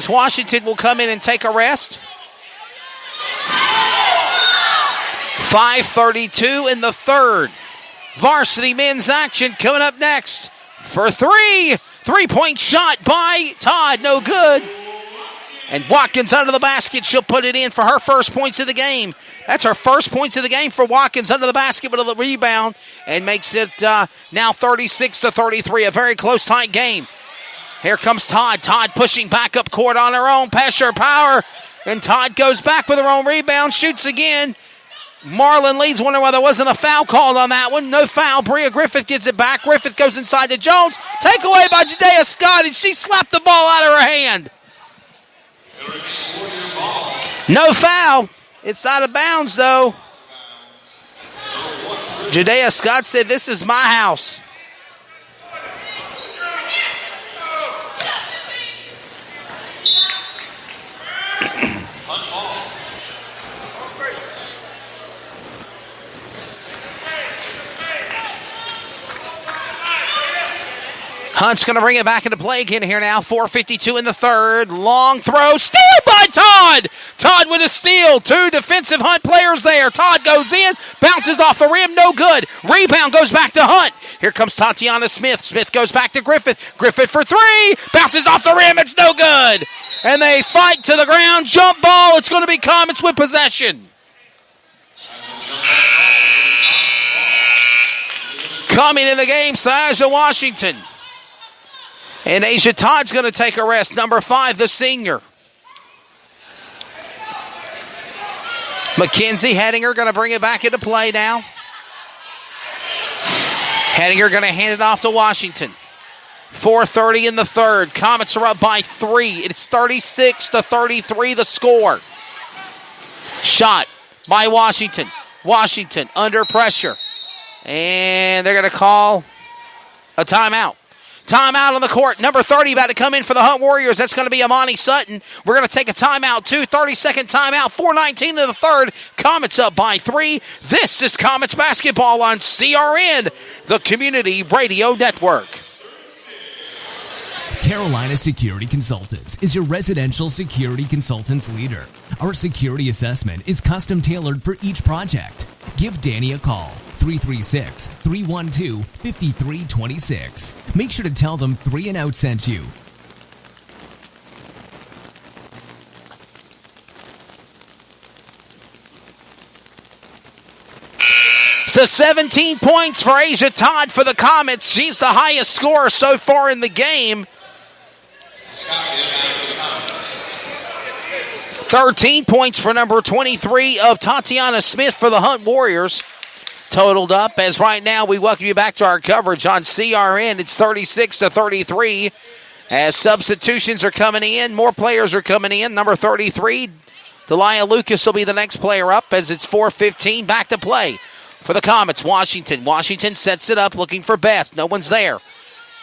as Washington will come in and take a rest. 5:32 in the third. Varsity men's action coming up next for three. Three-point shot by Todd, no good. And Watkins under the basket. She'll put it in for her first points of the game. That's her first points of the game for Watkins under the basket with a rebound and makes it now 36-33, a very close, tight game. Here comes Todd. Todd pushing back up court on her own. Pressure, power, and Todd goes back with her own rebound, shoots again. Marlon Leeds wondering why there wasn't a foul called on that one. No foul. Bria Griffith gets it back. Griffith goes inside to Jones. Takeaway by Jadea Scott, and she slapped the ball out of her hand. No foul. It's out of bounds, though. Jadea Scott said, "This is my house." Hunt's going to bring it back into play again here now. 4:52 in the third. Long throw. Steal by Todd. Todd with a steal. Two defensive Hunt players there. Todd goes in. Bounces off the rim. No good. Rebound goes back to Hunt. Here comes Tatiana Smith. Smith goes back to Griffith. Griffith for three. Bounces off the rim. It's no good. And they fight to the ground. Jump ball. It's going to be Comets with possession. Coming in the game, Saja Washington. And Asia Todd's going to take a rest. Number 5, the senior. Mackenzie Hedinger going to bring it back into play now. Hedinger going to hand it off to Washington. 4:30 in the third. Comets are up by 3. It's 36-33 the score. Shot by Washington. Washington under pressure. And they're going to call a timeout. Timeout on the court. Number 30 about to come in for the Hunt Warriors. That's going to be Amani Sutton. We're going to take a timeout, too. 30-second timeout. 4:19 to the third. Comets up by 3. This is Comets basketball on CRN, the Community Radio Network. Carolina Security Consultants is your residential security consultants leader. Our security assessment is custom tailored for each project. Give Danny a call. 336-312-5326. Make sure to tell them 3 and Out sent you. So 17 points for Asia Todd for the Comets. She's the highest scorer so far in the game. 13 points for number 23 of Tatiana Smith for the Hunt Warriors. Totaled up as right now we welcome you back to our coverage on CRN. It's 36-33 as substitutions are coming in. More players are coming in. Number 33, Delia Lucas will be the next player up as it's 4:15 back to play for the Comets. Washington sets it up looking for Best. No one's there.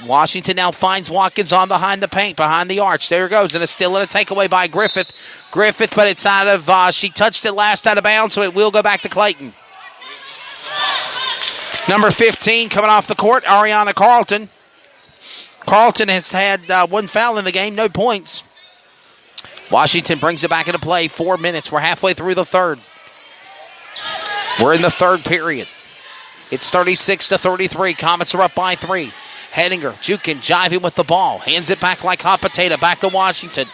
Washington now finds Watkins on behind the paint, behind the arch. There it goes, and it's still in a takeaway by Griffith. But it's out of, she touched it last out of bounds, so it will go back to Clayton. Number 15 coming off the court, Ariana Carlton. Carlton has had one foul in the game, no points. Washington brings it back into play. 4 minutes. We're halfway through the third. We're in the third period. It's 36-33. Comets are up by 3. Hedinger, juking, jiving with the ball. Hands it back like hot potato. Back to Washington.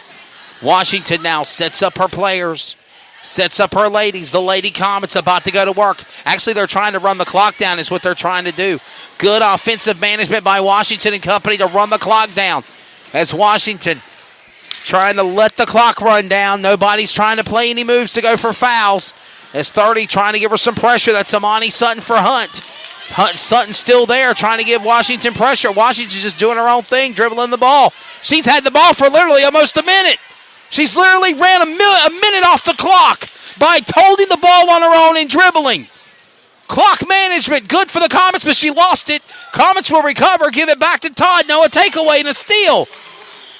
Washington now sets up her players. Sets up her ladies. The Lady Comets about to go to work. Actually, they're trying to run the clock down is what they're trying to do. Good offensive management by Washington and company to run the clock down. As Washington trying to let the clock run down. Nobody's trying to play any moves to go for fouls. As 30 trying to give her some pressure. That's Amani Sutton for Hunt. Sutton's still there trying to give Washington pressure. Washington's just doing her own thing, dribbling the ball. She's had the ball for literally almost a minute. She's literally ran a minute off the clock by holding the ball on her own and dribbling. Clock management, good for the Comets, but she lost it. Comets will recover, give it back to Todd. No, a takeaway and a steal.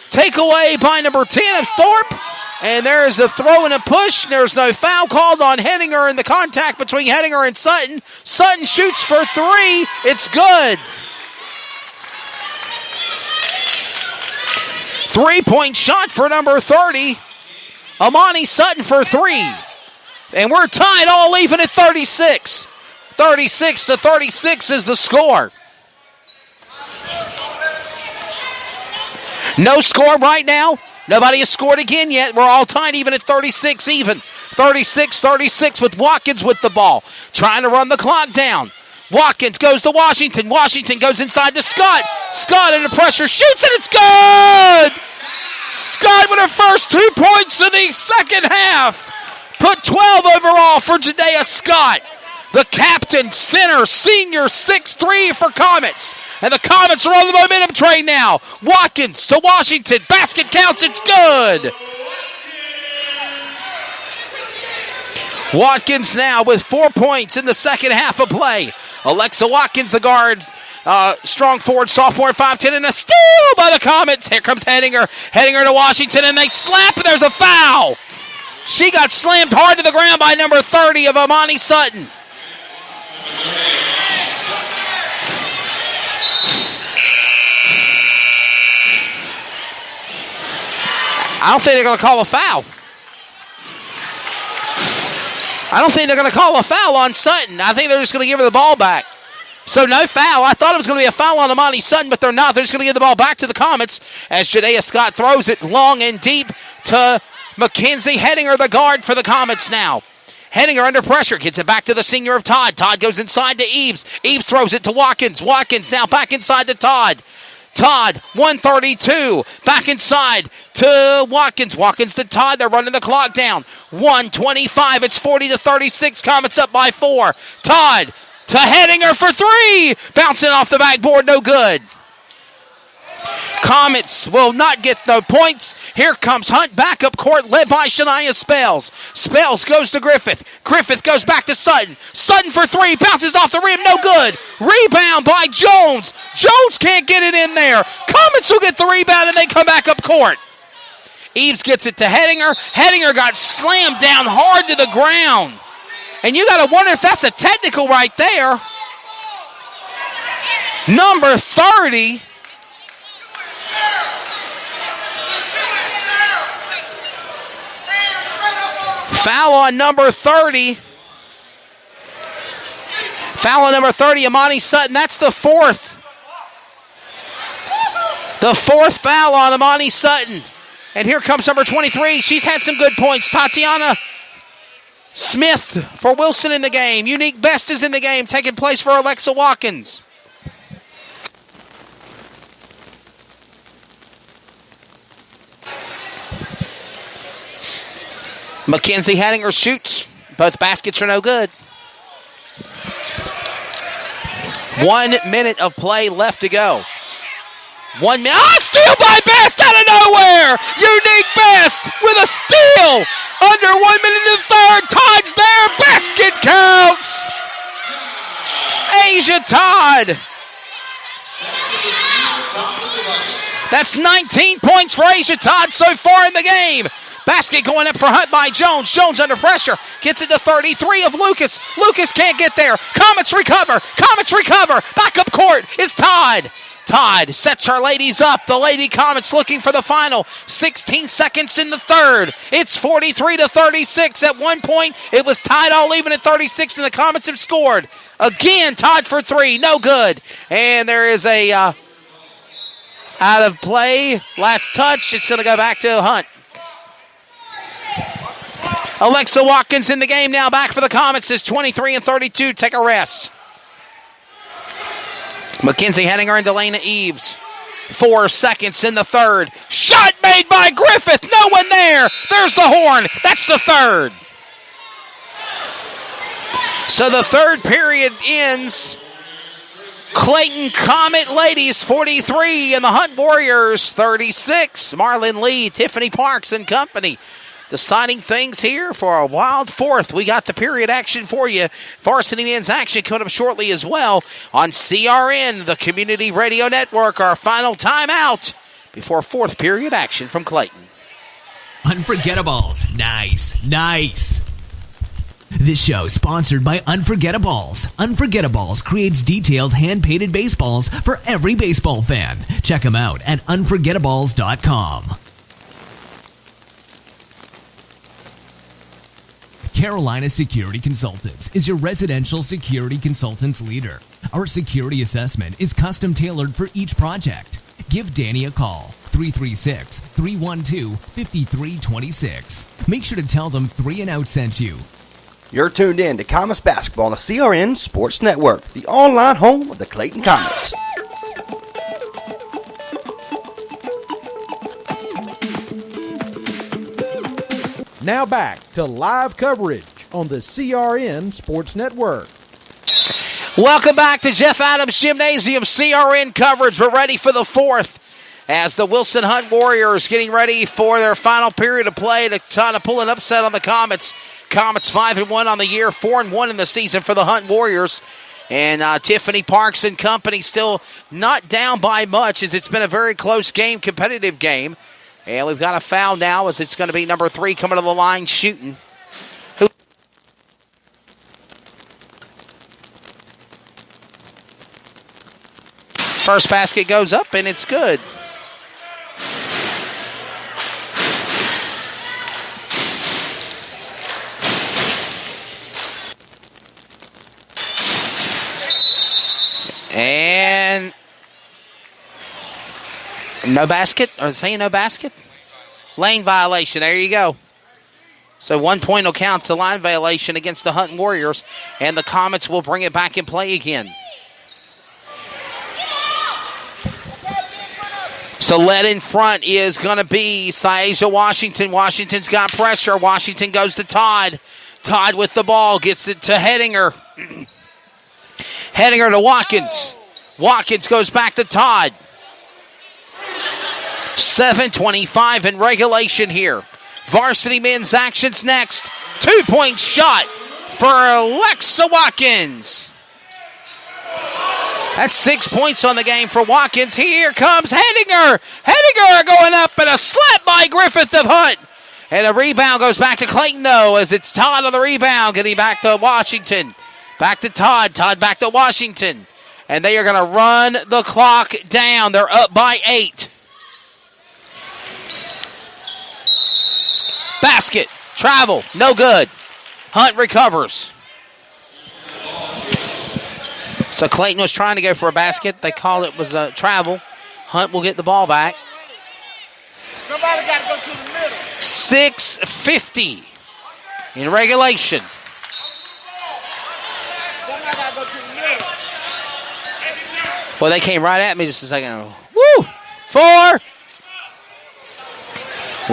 Takeaway by number 10 of Thorpe. And there is a throw and a push. There's no foul called on Hedinger in the contact between Hedinger and Sutton. Sutton shoots for 3. It's good. 3-point shot for number 30. Amani Sutton for 3. And we're tied all even at 36. 36-36 is the score. No score right now. Nobody has scored again yet. We're all tied even at 36 even. 36-36 with Watkins with the ball. Trying to run the clock down. Watkins goes to Washington. Washington goes inside to Scott. Scott under pressure shoots and it's good! Scott with her first 2 points in the second half. Put 12 overall for Jadea Scott. The captain, center, senior, 6'3" for Comets. And the Comets are on the momentum train now. Watkins to Washington. Basket counts. It's good. Watkins now with 4 points in the second half of play. Alexa Watkins, the guard, strong forward, sophomore, 5'10", and a steal by the Comets. Here comes Hedinger. Hedinger to Washington, and they slap, and there's a foul. She got slammed hard to the ground by number 30 of Amani Sutton. I don't think they're going to call a foul. I don't think they're going to call a foul on Sutton. I think they're just going to give her the ball back. So no foul. I thought it was going to be a foul on Amani Sutton, but they're not. They're just going to give the ball back to the Comets as Jadea Scott throws it long and deep to Mackenzie Hedinger, the guard for the Comets now. Hedinger under pressure, gets it back to the senior of Todd. Todd goes inside to Eves. Eves throws it to Watkins. Watkins now back inside to Todd. Todd, 132, back inside to Watkins. Watkins to Todd, they're running the clock down. 125, it's 40-36, Comets up by 4. Todd to Hedinger for 3, bouncing off the backboard, no good. Comets will not get the points. Here comes Hunt back up court, led by Shania Spells. Spells goes to Griffith. Griffith goes back to Sutton. Sutton for 3, bounces off the rim, no good. Rebound by Jones. Jones can't get it in there. Comets will get the rebound and they come back up court. Eves gets it to Hedinger. Hedinger got slammed down hard to the ground. And you got to wonder if that's a technical right there. Number 30. Foul on number 30. Foul on number 30, Amani Sutton. That's the fourth. The fourth foul on Amani Sutton. And here comes number 23. She's had some good points. Tatiana Smith for Wilson in the game. Unique Best is in the game, taking place for Alexa Watkins. Mackenzie Hedinger shoots. Both baskets are no good. 1 minute of play left to go. 1 minute. Steal by Best out of nowhere! Unique Best with a steal! Under 1 minute and a third. Todd's there. Basket counts! Asia Todd. That's 19 points for Asia Todd so far in the game. Basket going up for Hunt by Jones. Jones under pressure. Gets it to 33 of Lucas. Lucas can't get there. Comets recover. Comets recover. Back up court is Todd. Todd sets her ladies up. The Lady Comets looking for the final. 16 seconds in the third. It's 43-36. At one point, it was tied all even at 36, and the Comets have scored. Again, Todd for 3. No good. And there is a out of play. Last touch. It's going to go back to Hunt. Alexa Watkins in the game now, back for the Comets, is 23-32. Take a rest. Mackenzie Hedinger and Delana Eves. 4 seconds in the third. Shot made by Griffith. No one there. There's the horn. That's the third. So the third period ends. Clayton Comet ladies 43 and the Hunt Warriors 36. Marlon Lee, Tiffany Parks and company deciding things here for a wild fourth. We got the period action for you. Varsity men's action coming up shortly as well on CRN, the Community Radio Network. Our final timeout before fourth period action from Clayton. Unforgettables. Nice. This show sponsored by Unforgettables. Unforgettables creates detailed hand-painted baseballs for every baseball fan. Check them out at unforgettables.com. Carolina Security Consultants is your residential security consultants leader. Our security assessment is custom tailored for each project. Give Danny a call, 336-312-5326. Make sure to tell them 3 and Out sent you. You're tuned in to Comets Basketball on the CRN Sports Network, the online home of the Clayton Comets. Now back to live coverage on the CRN Sports Network. Welcome back to Jeff Adams Gymnasium CRN coverage. We're ready for the fourth as the Wilson Hunt Warriors getting ready for their final period of play to try to pull an upset on the Comets. Comets 5-1 on the year, 4-1 in the season for the Hunt Warriors. And Tiffany Parks and company still not down by much as it's been a very close game, competitive game. And we've got a foul now as it's going to be number 3 coming to the line shooting. First basket goes up and it's good. And no basket? Are they saying no basket? Lane violation. There you go. So 1 point will count to line violation against the Hunt Warriors, and the Comets will bring it back in play again. So led in front is going to be Syasia Washington. Washington's got pressure. Washington goes to Todd. Todd with the ball. Gets it to Hedinger. Hedinger to Watkins. Watkins goes back to Todd. 7:25 in regulation here. Varsity men's action's next. 2-point shot for Alexa Watkins. That's 6 points on the game for Watkins. Here comes Hedinger. Hedinger going up and a slap by Griffith of Hunt. And a rebound goes back to Clayton, though, as it's Todd on the rebound. Getting back to Washington. Back to Todd. Todd back to Washington. And they are going to run the clock down. They're up by 8. Basket. Travel. No good. Hunt recovers. So Clayton was trying to go for a basket. They called it was a travel. Hunt will get the ball back. Somebody got to go to the middle. 6:50 in regulation. Somebody got to go to the middle. Well, they came right at me just a second ago. Woo! 4.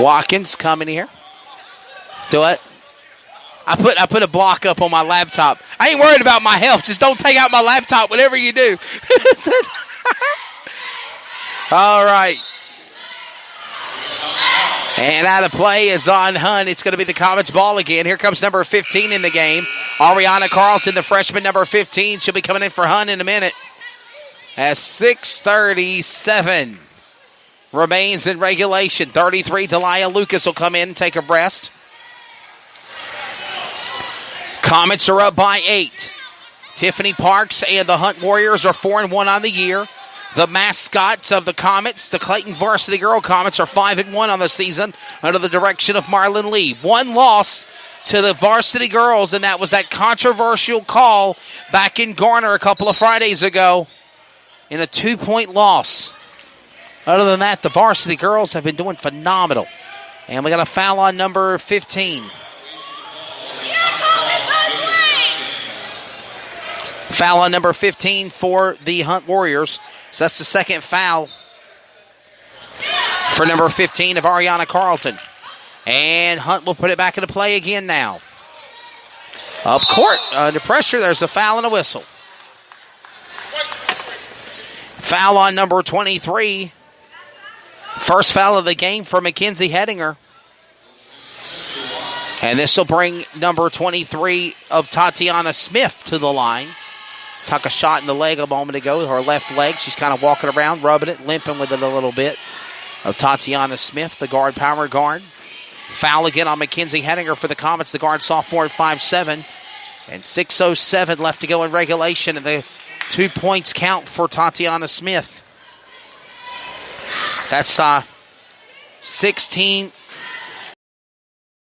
Watkins coming here. Do it. I put a block up on my laptop. I ain't worried about my health. Just don't take out my laptop, whatever you do. All right. And out of play is on Hunt. It's going to be the Comets ball again. Here comes number 15 in the game. Ariana Carlton, the freshman, number 15. She'll be coming in for Hunt in a minute. As 6:37 remains in regulation. 33, Delia Lucas will come in and take a rest. Comets are up by 8. Tiffany Parks and the Hunt Warriors are 4-1 on the year. The mascots of the Comets, the Clayton Varsity Girl Comets, are 5-1 on the season under the direction of Marlon Lee. One loss to the Varsity Girls, and that was that controversial call back in Garner a couple of Fridays ago in a 2-point loss. Other than that, the Varsity Girls have been doing phenomenal. And we got a foul on number 15. Foul on number 15 for the Hunt Warriors. So that's the second foul for number 15 of Ariana Carlton. And Hunt will put it back into play again now. Up court, under pressure, there's a foul and a whistle. Foul on number 23. First foul of the game for Mackenzie Hedinger. And this will bring number 23 of Tatiana Smith to the line. Took a shot in the leg a moment ago with her left leg. She's kind of walking around, rubbing it, limping with it a little bit. Of Tatiana Smith, the power guard. Foul again on Mackenzie Hedinger for the Comets, the guard sophomore at 5'7". And 6:07 left to go in regulation, and the 2 points count for Tatiana Smith. That's 16